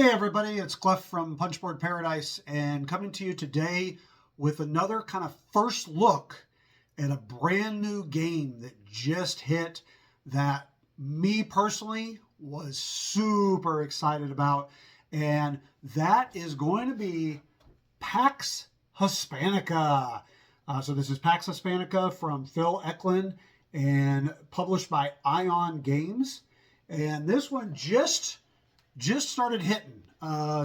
Hey everybody, it's Clef from Punchboard Paradise and coming to you today with another kind of first look at a brand new game that just hit that me personally was super excited about, and that is going to be Pax Hispanica. So this is Pax Hispanica from Phil Eklund and published by Ion Games. And this one just started hitting.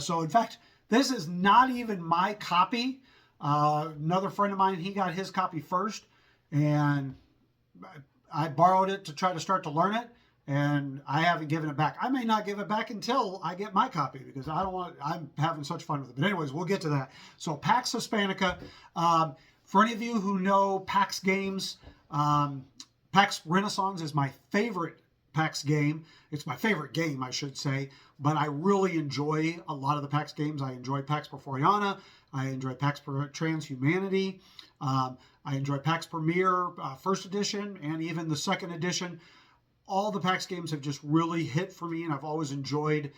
So in fact, this is not even my copy. Another friend of mine, he got his copy first, and I borrowed it to try to start to learn it, and I haven't given it back. I may not give it back until I get my copy because I'm having such fun with it. But anyways, we'll get to that. So Pax Hispanica. For any of you who know PAX games, PAX Renaissance is my favorite PAX game. It's my favorite game, I should say, but I really enjoy a lot of the PAX games. I enjoy PAX Porfiriana. I enjoy PAX Transhumanity. I enjoy PAX Premier First Edition and even the Second Edition. All the PAX games have just really hit for me, and I've always enjoyed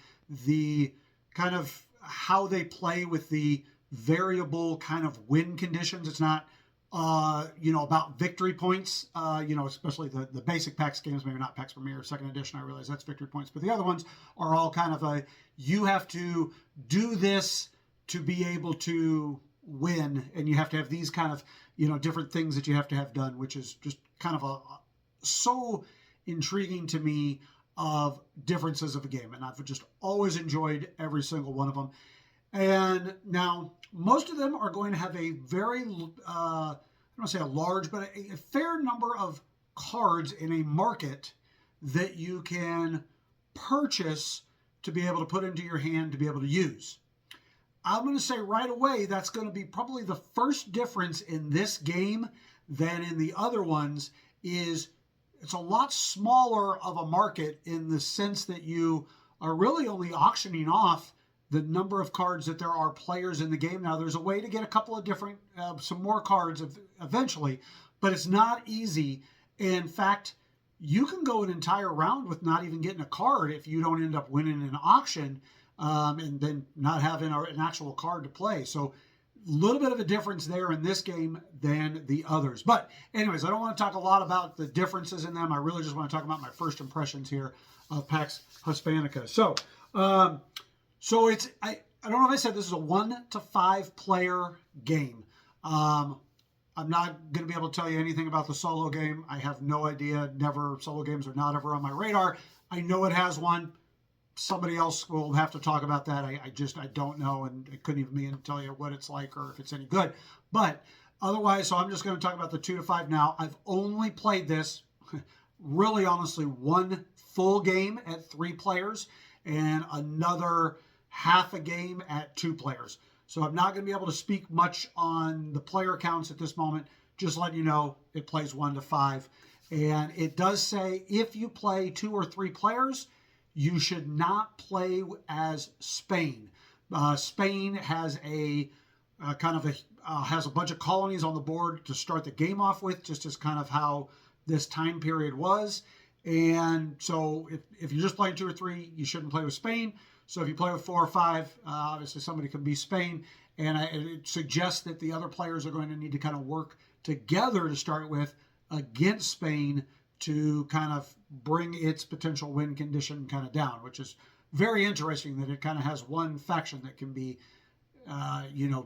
the kind of how they play with the variable kind of win conditions. It's not about victory points, especially the basic PAX games, maybe not PAX Premier, Second Edition, I realize that's victory points, but the other ones are all kind of you have to do this to be able to win, and you have to have these kind of, different things that you have to have done, which is just kind of so intriguing to me of differences of a game, and I've just always enjoyed every single one of them. And now most of them are going to have a very, I don't want to say a large, but a fair number of cards in a market that you can purchase to be able to put into your hand to be able to use. I'm going to say right away that's going to be probably the first difference in this game than in the other ones is it's a lot smaller of a market in the sense that you are really only auctioning off the number of cards that there are players in the game. Now, there's a way to get a couple of different, some more cards eventually, but it's not easy. In fact, you can go an entire round with not even getting a card if you don't end up winning an auction and then not having an actual card to play. So a little bit of a difference there in this game than the others. But anyways, I don't want to talk a lot about the differences in them. I really just want to talk about my first impressions here of PAX Hispanica. So it's, I don't know if I said this is a 1 to 5 player game. I'm not going to be able to tell you anything about the solo game. I have no idea. Solo games are not ever on my radar. I know it has one. Somebody else will have to talk about that. I don't know, and it couldn't even tell you what it's like or if it's any good. But otherwise, so I'm just going to talk about the 2 to 5 now. I've only played this, really honestly, one full game at 3 players and another half a game at 2 players. So I'm not going to be able to speak much on the player counts at this moment. Just letting you know it plays 1 to 5. And it does say if you play 2 or 3 players, you should not play as Spain. Spain has a has a bunch of colonies on the board to start the game off with, just as kind of how this time period was. And so if you're just playing 2 or 3, you shouldn't play with Spain. So if you play with 4 or 5, obviously somebody can be Spain. And it suggests that the other players are going to need to kind of work together to start with against Spain to kind of bring its potential win condition kind of down, which is very interesting that it kind of has one faction that can be,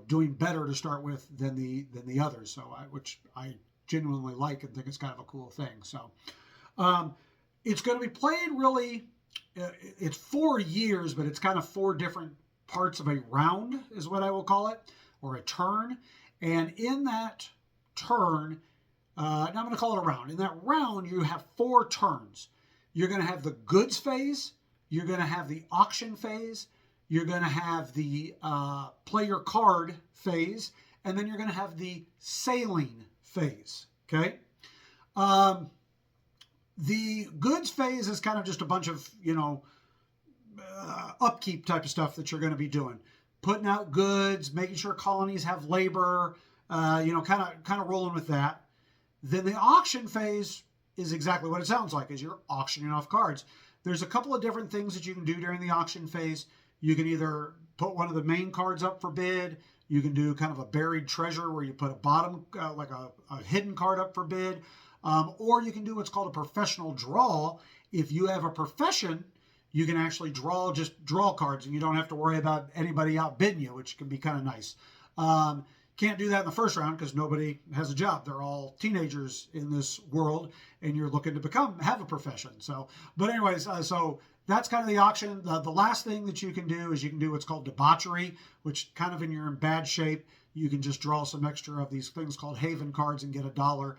doing better to start with than the others. So which I genuinely like and think it's kind of a cool thing. So it's going to be played really. It's 4 years, but it's kind of 4 different parts of a round is what I will call it, or a turn. And in that turn, now I'm going to call it a round. In that round, you have 4 turns. You're going to have the goods phase. You're going to have the auction phase. You're going to have the play your card phase. And then you're going to have the sailing phase. Okay? The goods phase is kind of just a bunch of, upkeep type of stuff that you're going to be doing. Putting out goods, making sure colonies have labor, kind of rolling with that. Then the auction phase is exactly what it sounds like, is you're auctioning off cards. There's a couple of different things that you can do during the auction phase. You can either put one of the main cards up for bid. You can do kind of a buried treasure where you put a bottom, like a hidden card up for bid. Or you can do what's called a professional draw. If you have a profession, you can actually just draw cards, and you don't have to worry about anybody outbidding you, which can be kind of nice. Can't do that in the first round because nobody has a job. They're all teenagers in this world, and you're looking to have a profession. So, but anyways, so that's kind of the auction. The last thing that you can do is you can do what's called debauchery, which kind of when you're in bad shape, you can just draw some extra of these things called Haven cards and get $1.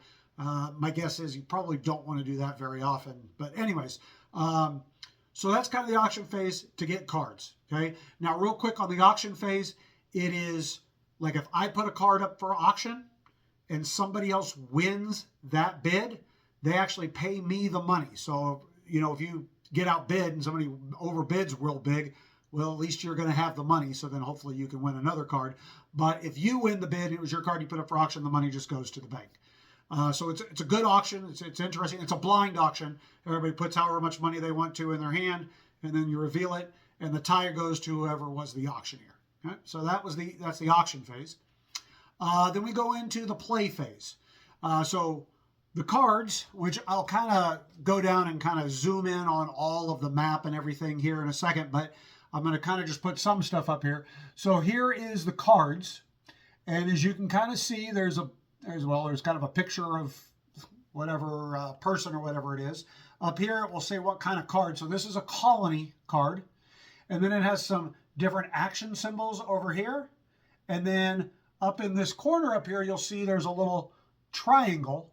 My guess is you probably don't want to do that very often. But anyways, so that's kind of the auction phase to get cards. Okay. Now, real quick on the auction phase, it is like if I put a card up for auction and somebody else wins that bid, they actually pay me the money. So, if you get outbid and somebody overbids real big, well, at least you're going to have the money. So then hopefully you can win another card. But if you win the bid, it was your card you put up for auction, the money just goes to the bank. So it's a good auction. It's interesting. It's a blind auction. Everybody puts however much money they want to in their hand, and then you reveal it, and the tie goes to whoever was the auctioneer. Okay? So that's the auction phase. Then we go into the play phase. So the cards, which I'll kind of go down and kind of zoom in on all of the map and everything here in a second, but I'm going to kind of just put some stuff up here. So here is the cards, and as you can kind of see, there's kind of a picture of whatever person or whatever it is. Up here, it will say what kind of card. So this is a colony card. And then it has some different action symbols over here. And then up in this corner up here, you'll see there's a little triangle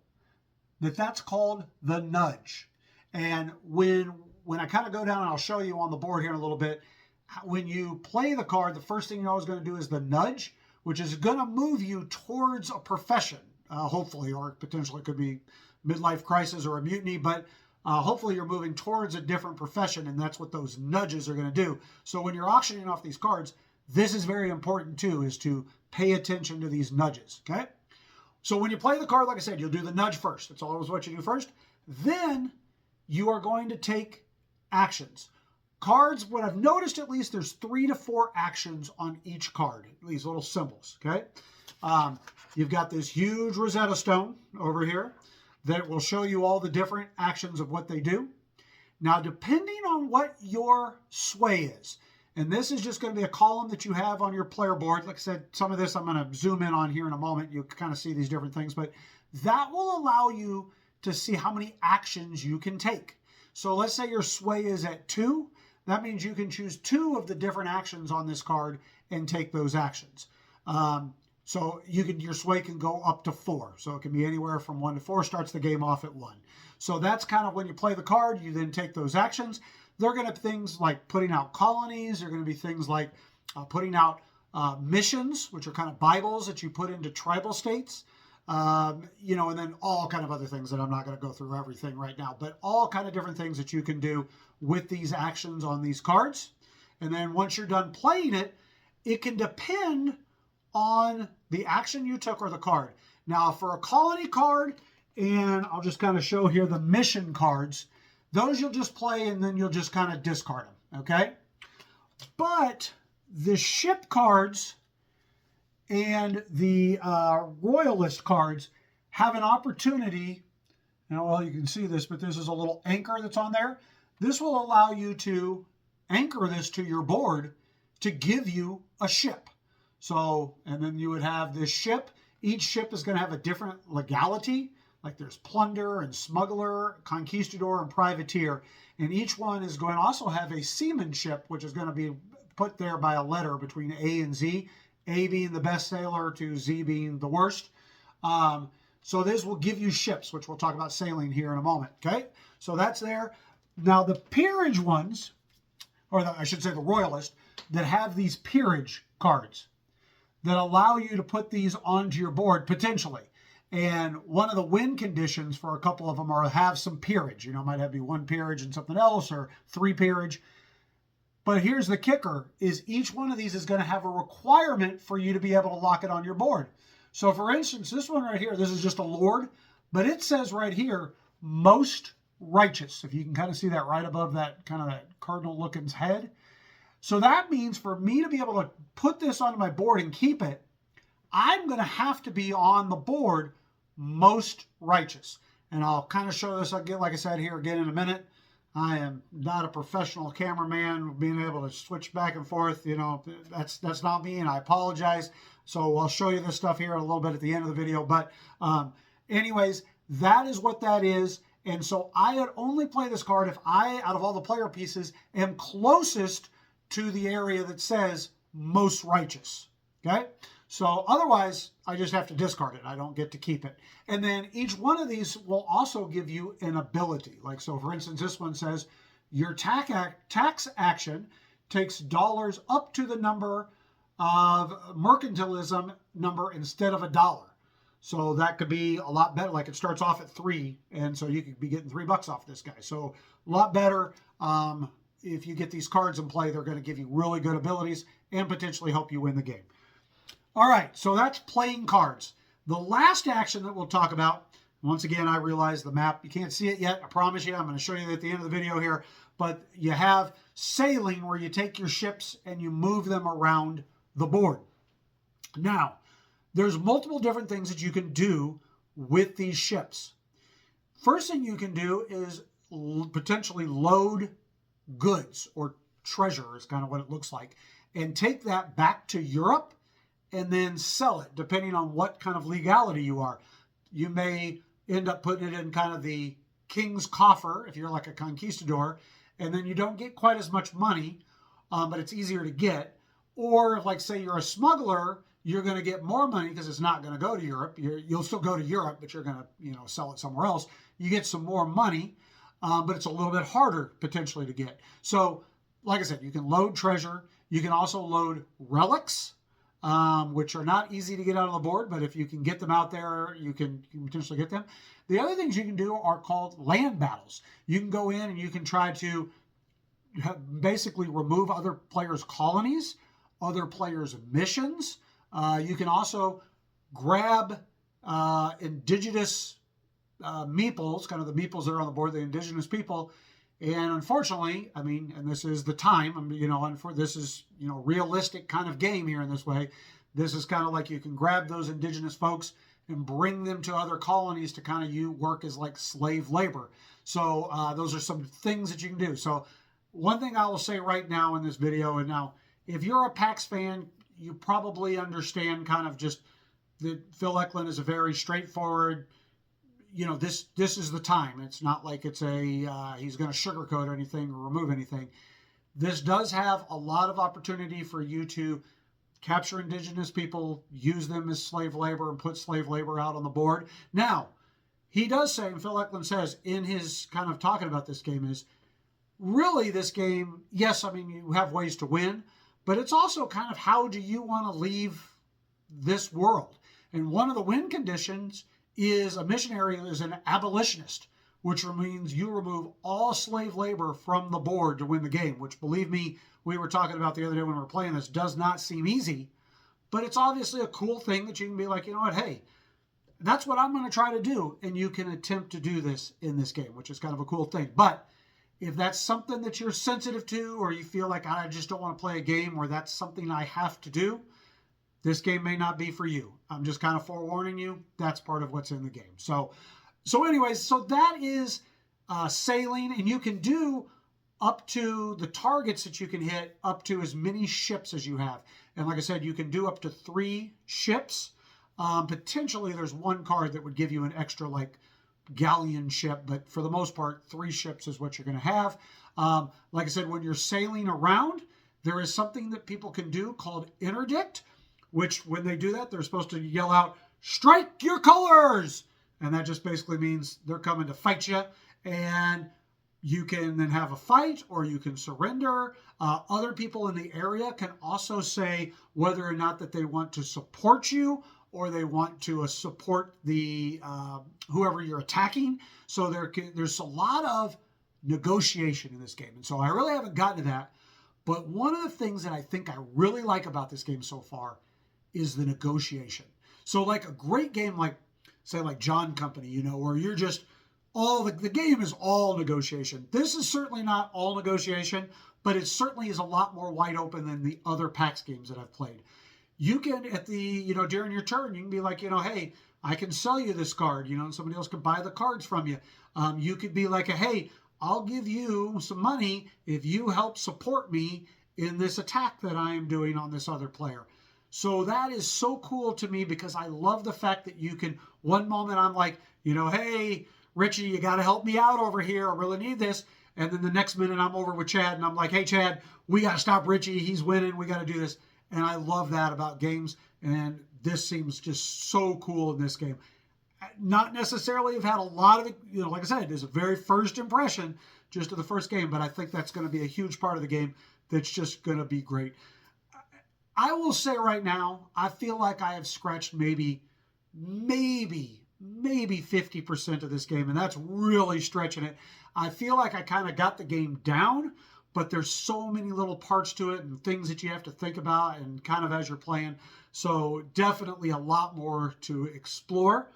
that's called the nudge. And when I kind of go down, and I'll show you on the board here in a little bit, when you play the card, the first thing you're always going to do is the nudge, which is going to move you towards a profession, hopefully, or potentially it could be midlife crisis or a mutiny, but hopefully you're moving towards a different profession, and that's what those nudges are going to do. So when you're auctioning off these cards, this is very important too, is to pay attention to these nudges, okay? So when you play the card, like I said, you'll do the nudge first. That's always what you do first. Then you are going to take actions. Cards, what I've noticed at least, there's 3 to 4 actions on each card, these little symbols, okay? You've got this huge Rosetta Stone over here that will show you all the different actions of what they do. Now, depending on what your sway is, and this is just going to be a column that you have on your player board. Like I said, some of this I'm going to zoom in on here in a moment. You'll kind of see these different things, but that will allow you to see how many actions you can take. So let's say your sway is at 2. That means you can choose 2 of the different actions on this card and take those actions. So your sway can go up to 4. So it can be anywhere from 1 to 4, starts the game off at 1. So that's kind of when you play the card, you then take those actions. They're going to be things like putting out colonies. They're going to be things like putting out missions, which are kind of Bibles that you put into tribal states. And then all kind of other things that I'm not going to go through everything right now, but all kind of different things that you can do with these actions on these cards. And then once you're done playing it, it can depend on the action you took or the card. Now, for a colony card, and I'll just kind of show here the mission cards, those you'll just play and then you'll just kind of discard them, okay? But the ship cards and the royalist cards have an opportunity. Now, well, you can see this, but this is a little anchor that's on there. This will allow you to anchor this to your board to give you a ship. So, and then you would have this ship. Each ship is going to have a different legality. Like there's plunder and smuggler, conquistador, and privateer. And each one is going to also have a seamanship, which is going to be put there by a letter between A and Z. A being the best sailor to Z being the worst. So this will give you ships, which we'll talk about sailing here in a moment. Okay, so that's there. Now the peerage ones, I should say the royalist, that have these peerage cards that allow you to put these onto your board potentially. And one of the win conditions for a couple of them are have some peerage. Might have be 1 peerage and something else, or 3 peerage. But here's the kicker, is each one of these is going to have a requirement for you to be able to lock it on your board. So for instance, this one right here, this is just a lord, but it says right here, most righteous. If you can kind of see that right above that kind of that cardinal looking's head. So that means for me to be able to put this onto my board and keep it, I'm going to have to be on the board most righteous. And I'll kind of show this again, like I said here again in a minute. I am not a professional cameraman, being able to switch back and forth. You know, that's not me, and I apologize. So I'll show you this stuff here a little bit at the end of the video. But anyways, that is what that is. And so I would only play this card if I, out of all the player pieces, am closest to the area that says most righteous. Okay? So otherwise, I just have to discard it. I don't get to keep it. And then each one of these will also give you an ability. Like, so for instance, this one says, your tax action takes dollars up to the number of mercantilism number instead of $1. So that could be a lot better. Like it starts off at 3, and so you could be getting $3 off this guy. So a lot better. If you get these cards in play, they're going to give you really good abilities and potentially help you win the game. All right, so that's playing cards. The last action that we'll talk about, once again, I realize the map, you can't see it yet. I promise you, I'm going to show you at the end of the video here. But you have sailing, where you take your ships and you move them around the board. Now, there's multiple different things that you can do with these ships. First thing you can do is potentially load goods or treasure is kind of what it looks like, and take that back to Europe and then sell it, depending on what kind of legality you are. You may end up putting it in kind of the king's coffer if you're like a conquistador, and then you don't get quite as much money, but it's easier to get. Or if, like, say you're a smuggler, you're going to get more money because it's not going to go to Europe. You'll still go to Europe, but you're going to, sell it somewhere else. You get some more money, but it's a little bit harder potentially to get. So, like I said, you can load treasure. You can also load relics, which are not easy to get out on the board, but if you can get them out there, you can potentially get them. The other things you can do are called land battles. You can go in and you can try to basically remove other players' colonies, other players' missions. You can also grab indigenous meeples, kind of the meeples that are on the board, the indigenous people. And unfortunately, I mean, and this is the time, this is, realistic kind of game here in this way. This is kind of like you can grab those indigenous folks and bring them to other colonies to kind of work as like slave labor. So those are some things that you can do. So one thing I will say right now in this video, and now if you're a PAX fan, you probably understand kind of just that Phil Eklund is a very straightforward, this is the time. It's not like it's he's going to sugarcoat anything or remove anything. This does have a lot of opportunity for you to capture indigenous people, use them as slave labor, and put slave labor out on the board. Now, he does say, and Phil Eklund says in his kind of talking about this game, is really this game, yes, I mean, you have ways to win, but it's also kind of how do you want to leave this world? And one of the win conditions is a missionary is an abolitionist, which means you remove all slave labor from the board to win the game, which, believe me, we were talking about the other day when we were playing this, does not seem easy, but it's obviously a cool thing that you can be like, you know what, hey, that's what I'm going to try to do, and you can attempt to do this in this game, which is kind of a cool thing. But if that's something that you're sensitive to, or you feel like I just don't want to play a game where that's something I have to do, this game may not be for you. I'm just kind of forewarning you. That's part of what's in the game. So anyways, so that is sailing, and you can do up to the targets that you can hit, up to as many ships as you have. And like I said, you can do up to 3 ships. Potentially, there's one card that would give you an extra like galleon ship, but for the most part, 3 ships is what you're going to have. Like I said, when you're sailing around, there is something that people can do called interdict, which when they do that, they're supposed to yell out, "Strike your colors!" And that just basically means they're coming to fight you. And you can then have a fight, or you can surrender. Other people in the area can also say whether or not that they want to support you, or they want to support the whoever you're attacking. So there's a lot of negotiation in this game. And so I really haven't gotten to that. But one of the things that I think I really like about this game so far is the negotiation. So like a great game like, say, like John Company, where you're just the game is all negotiation. This is certainly not all negotiation, but it certainly is a lot more wide open than the other PAX games that I've played. You can, at the, during your turn, you can be like, hey, I can sell you this card, and somebody else could buy the cards from you. You could be like, hey, I'll give you some money if you help support me in this attack that I am doing on this other player. So that is so cool to me because I love the fact that you can, one moment I'm like, hey, Richie, you got to help me out over here. I really need this. And then the next minute I'm over with Chad and I'm like, hey, Chad, we got to stop Richie. He's winning. We got to do this. And I love that about games. And this seems just so cool in this game. Not necessarily have had a lot of it, like I said, it's a very first impression just of the first game, but I think that's going to be a huge part of the game that's just going to be great. I will say right now, I feel like I have scratched maybe 50% of this game, and that's really stretching it. I feel like I kind of got the game down, but there's so many little parts to it and things that you have to think about and kind of as you're playing. So definitely a lot more to explore.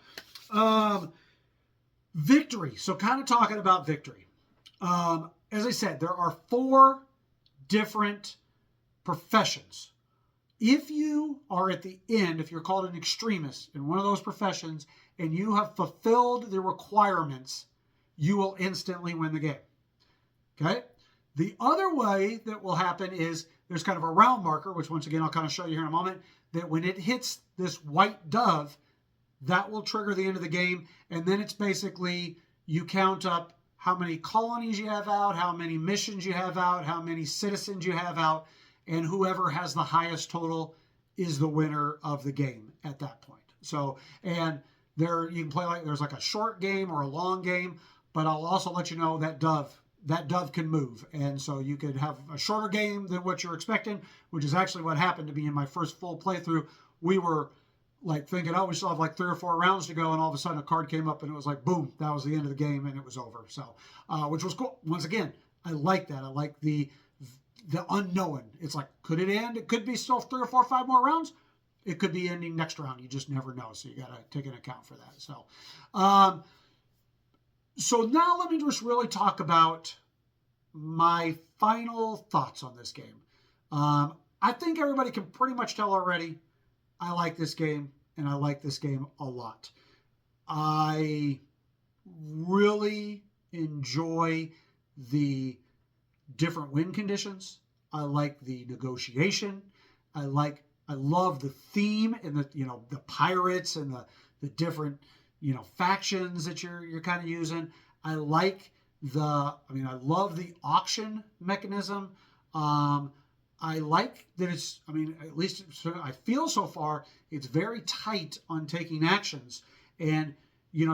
Victory. So kind of talking about victory. As I said, there are 4 different professions. If you are at the end, if you're called an extremist in one of those professions and you have fulfilled the requirements, you will instantly win the game. Okay? The other way that will happen is there's kind of a round marker, which once again I'll kind of show you here in a moment, that when it hits this white dove, that will trigger the end of the game. And then it's basically you count up how many colonies you have out, how many missions you have out, how many citizens you have out, and whoever has the highest total is the winner of the game at that point. So, and there you can play like there's like a short game or a long game, but I'll also let you know that dove can move. And so you could have a shorter game than what you're expecting, which is actually what happened to me in my first full playthrough. We were like thinking, oh, we still have like 3 or 4 rounds to go. And all of a sudden a card came up and it was like, boom, that was the end of the game and it was over. So, which was cool. Once again, I like that. I like the unknown. It's like, could it end? It could be still 3 or 4 or 5 more rounds. It could be ending next round. You just never know. So you got to take an account for that. So, so now let me just really talk about my final thoughts on this game. I think everybody can pretty much tell already I like this game, and I like this game a lot. I really enjoy the different win conditions. I like the negotiation. I love the theme and the pirates and the different factions that you're kind of using. I like I love the auction mechanism. I like that it's, at least I feel so far, it's very tight on taking actions. And,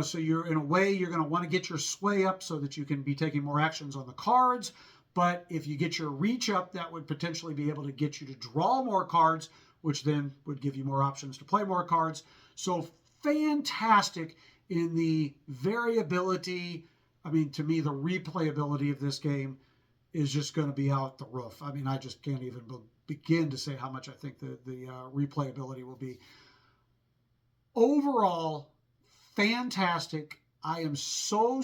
so you're in a way, you're going to want to get your sway up so that you can be taking more actions on the cards. But if you get your reach up, that would potentially be able to get you to draw more cards, which then would give you more options to play more cards. So fantastic in the variability. To me, the replayability of this game is just going to be out the roof. I just can't even begin to say how much I think the replayability will be. Overall, fantastic. I am so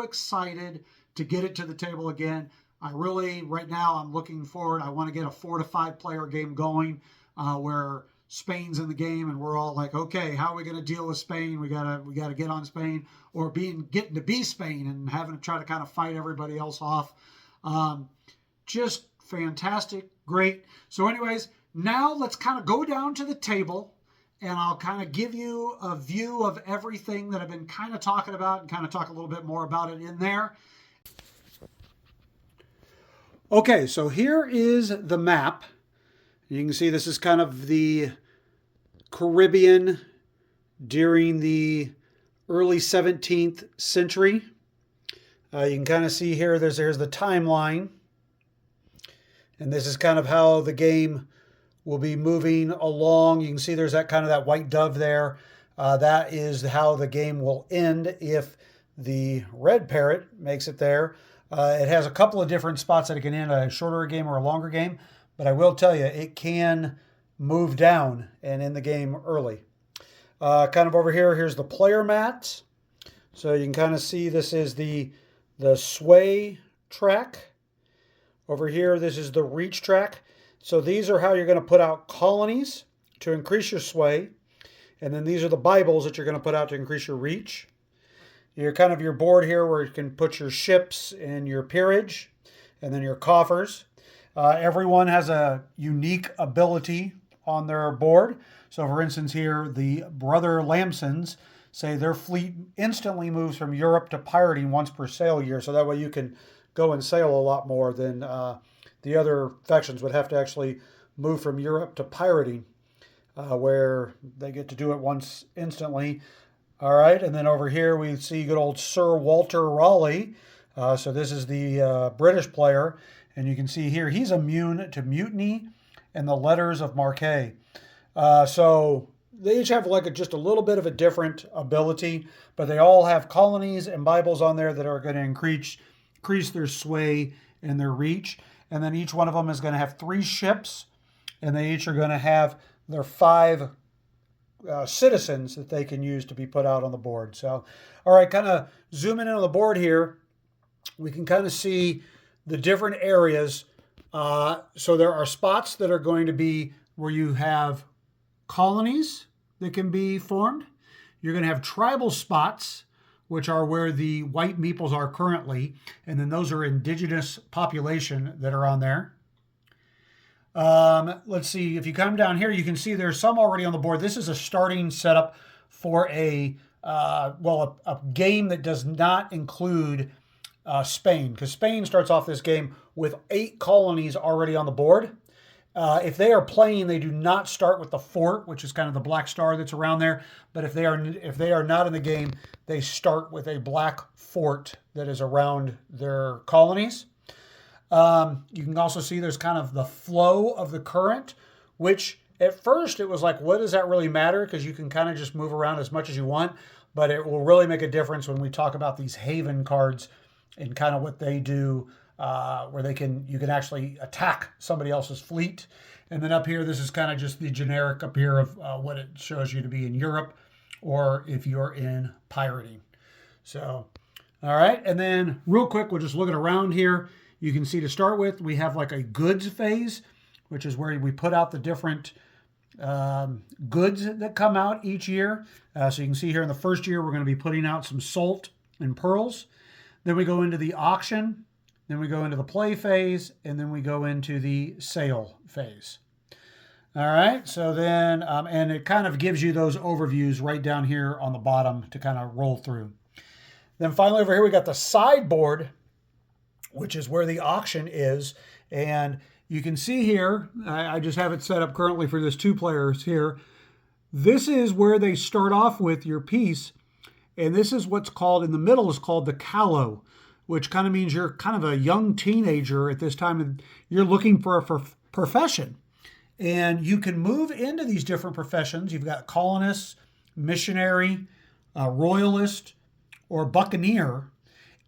excited to get it to the table again. I really, right now, I'm looking forward. I want to get a 4 to 5 player game going where Spain's in the game and we're all like, okay, how are we going to deal with Spain? We gotta get on Spain, or getting to be Spain and having to try to kind of fight everybody else off. Just fantastic, great. So anyways, now let's kind of go down to the table and I'll kind of give you a view of everything that I've been kind of talking about and kind of talk a little bit more about it in there. Okay, so here is the map. You can see this is kind of the Caribbean during the early 17th century. You can kind of see here, there's the timeline. And this is kind of how the game will be moving along. You can see there's that white dove there. That is how the game will end if the red parrot makes it there. It has a couple of different spots that it can end, a shorter game or a longer game. But I will tell you, it can move down and end the game early. Kind of over here, here's the player mat. So you can kind of see this is the sway track. Over here, this is the reach track. So these are how you're going to put out colonies to increase your sway. And then these are the Bibles that you're going to put out to increase your reach. You're kind of your board here where you can put your ships and your peerage and then your coffers. Everyone has a unique ability on their board. So for instance here, the Brother Lamsons say their fleet instantly moves from Europe to pirating once per sail year. So that way you can go and sail a lot more than the other factions would have to actually move from Europe to pirating, where they get to do it once instantly. All right, and then over here we see good old Sir Walter Raleigh. So this is the British player, and you can see here he's immune to mutiny and the letters of marque. So they each have like just a little bit of a different ability, but they all have colonies and Bibles on there that are going to increase their sway and their reach. And then each one of them is going to have 3 ships, and they each are going to have their 5 citizens that they can use to be put out on the board. So, all right, kind of zooming in on the board here, we can kind of see the different areas. So there are spots that are going to be where you have colonies that can be formed. You're going to have tribal spots, which are where the white meeples are currently, and then those are indigenous population that are on there. Let's see, if you come down here, you can see there's some already on the board. This is a starting setup for a game that does not include Spain, because Spain starts off this game with 8 colonies already on the board. If they are playing, they do not start with the fort, which is kind of the black star that's around there. But if they are not in the game, they start with a black fort that is around their colonies. You can also see there's kind of the flow of the current, which at first it was like, what does that really matter? Because you can kind of just move around as much as you want, but it will really make a difference when we talk about these haven cards and kind of what they do. Where you can actually attack somebody else's fleet. And then up here, this is kind of just the generic up here of what it shows you to be in Europe or if you're in pirating. So, all right. And then real quick, we're just looking around here. You can see to start with, we have like a goods phase, which is where we put out the different goods that come out each year. So you can see here in the first year, we're going to be putting out some salt and pearls. Then we go into the auction. Then we go into the play phase, and then we go into the sale phase. All right, so then, and it kind of gives you those overviews right down here on the bottom to kind of roll through. Then finally over here, we got the sideboard, which is where the auction is. And you can see here, I just have it set up currently for this 2 players here. This is where they start off with your piece. And this is what's called, in the middle is called the callow, which kind of means you're kind of a young teenager at this time and you're looking for a profession. And you can move into these different professions. You've got colonist, missionary, royalist, or buccaneer.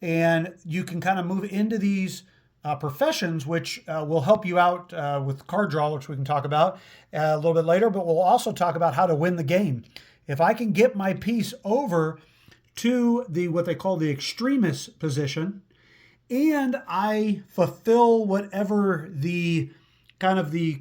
And you can kind of move into these professions, which will help you out with card draw, which we can talk about a little bit later. But we'll also talk about how to win the game. If I can get my piece over to what they call the extremist position, and I fulfill whatever the kind of the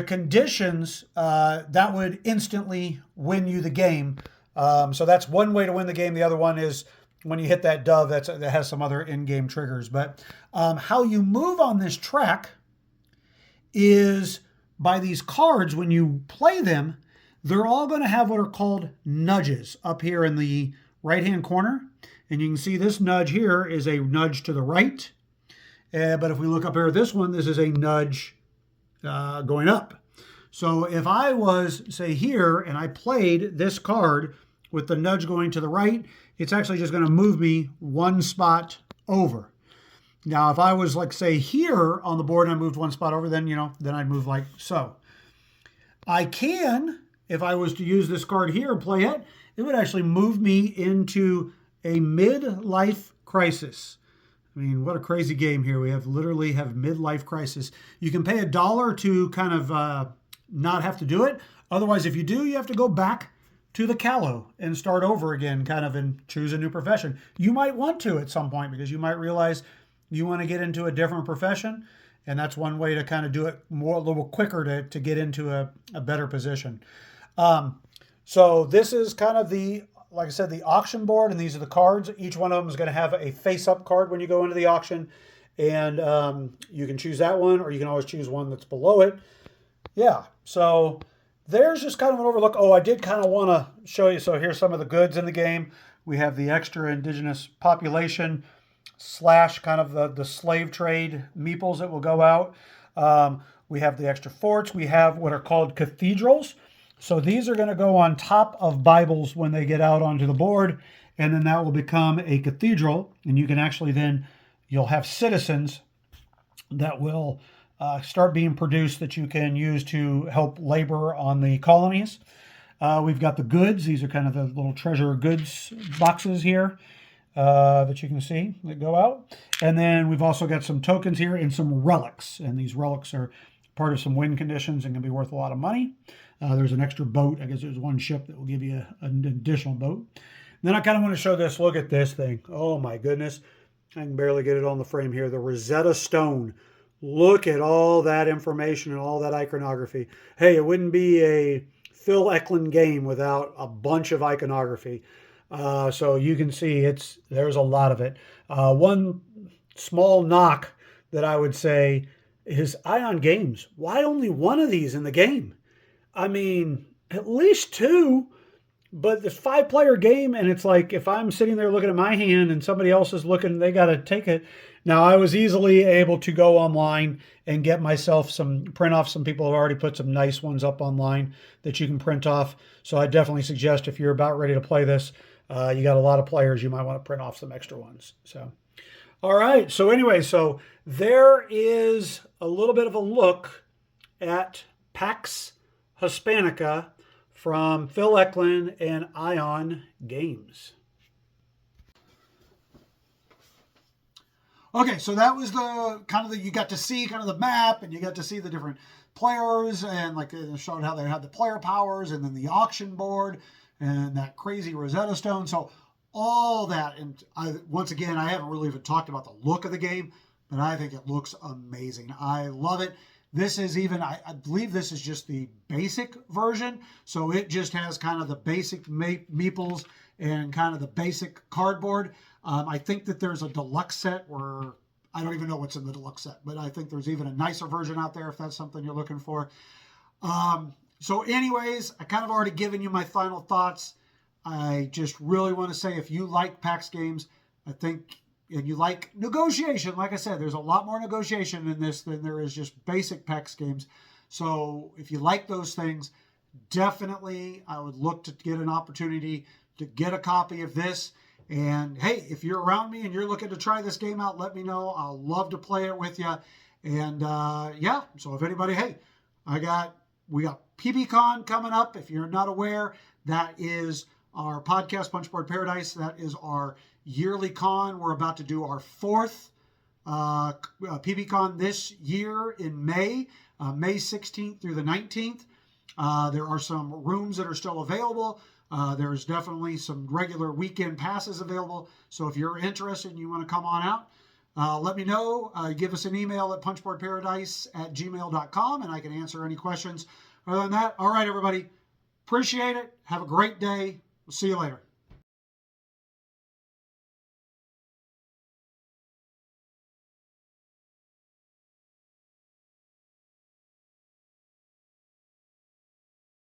conditions that would instantly win you the game. So that's one way to win the game. The other one is when you hit that dove, that has some other in-game triggers. But how you move on this track is by these cards. When you play them, they're all going to have what are called nudges up here in the right-hand corner. And you can see this nudge here is a nudge to the right. But if we look up here at this one, this is a nudge going up. So if I was, say, here and I played this card with the nudge going to the right, it's actually just going to move me 1 spot over. Now, if I was like, say, here on the board and I moved 1 spot over, then, then I'd move like so. I can, if I was to use this card here and play it, it would actually move me into a midlife crisis. I mean, what a crazy game here. We literally have midlife crisis. You can pay $1 to kind of not have to do it. Otherwise, if you do, you have to go back to the callow and start over again, kind of, and choose a new profession. You might want to at some point because you might realize you want to get into a different profession. And that's one way to kind of do it more, a little quicker to get into a better position. So this is kind of the, like I said, the auction board, and these are the cards. Each one of them is going to have a face-up card when you go into the auction. And you can choose that one, or you can always choose one that's below it. Yeah, so there's just kind of an overlook. Oh, I did kind of want to show you. So here's some of the goods in the game. We have the extra indigenous population / kind of the slave trade meeples that will go out. We have the extra forts. We have what are called cathedrals. So these are going to go on top of Bibles when they get out onto the board, and then that will become a cathedral. And you can actually then, you'll have citizens that will start being produced that you can use to help labor on the colonies. We've got the goods. These are kind of the little treasure goods boxes here that you can see that go out. And then we've also got some tokens here and some relics. And these relics are part of some win conditions and can be worth a lot of money. There's an extra boat. I guess there's one ship that will give you an additional boat. And then I kind of want to show this. Look at this thing. Oh my goodness. I can barely get it on the frame here. The Rosetta Stone. Look at all that information and all that iconography. Hey, it wouldn't be a Phil Eklund game without a bunch of iconography. So you can see there's a lot of it. One small knock that I would say is Ion Games. Why only one of these in the game? I mean, at least two, but this 5-player game, and it's like if I'm sitting there looking at my hand and somebody else is looking, they got to take it. Now, I was easily able to go online and get myself some print off. Some people have already put some nice ones up online that you can print off. So I definitely suggest if you're about ready to play this, you got a lot of players, you might want to print off some extra ones. So, all right. So anyway, so there is a little bit of a look at Pax Hispanica from Phil Eklund and Ion Games. Okay, so that was the kind of you got to see kind of the map, and you got to see the different players, and like it showed how they had the player powers, and then the auction board, and that crazy Rosetta Stone. So all that, and once again, I haven't really even talked about the look of the game, but I think it looks amazing. I love it. This is even, I believe this is just the basic version. So it just has kind of the basic meeples and kind of the basic cardboard. I think that there's a deluxe set where, I don't even know what's in the deluxe set, but I think there's even a nicer version out there if that's something you're looking for. So anyways, I kind of already given you my final thoughts. I just really want to say if you like PAX games, I think, and you like negotiation, like I said, there's a lot more negotiation in this than there is just basic PAX games. So if you like those things, definitely I would look to get an opportunity to get a copy of this. And hey, if you're around me and you're looking to try this game out, let me know. I'll love to play it with you. And yeah, so if anybody, hey, we got PBCon coming up. If you're not aware, that is our podcast, Punchboard Paradise. That is our yearly con. We're about to do our 4th PBCon this year in May, May 16th through the 19th. There are some rooms that are still available. There's definitely some regular weekend passes available. So if you're interested and you want to come on out, let me know. Give us an email at punchboardparadise@gmail.com and I can answer any questions. Other than that, all right, everybody. Appreciate it. Have a great day. We'll see you later.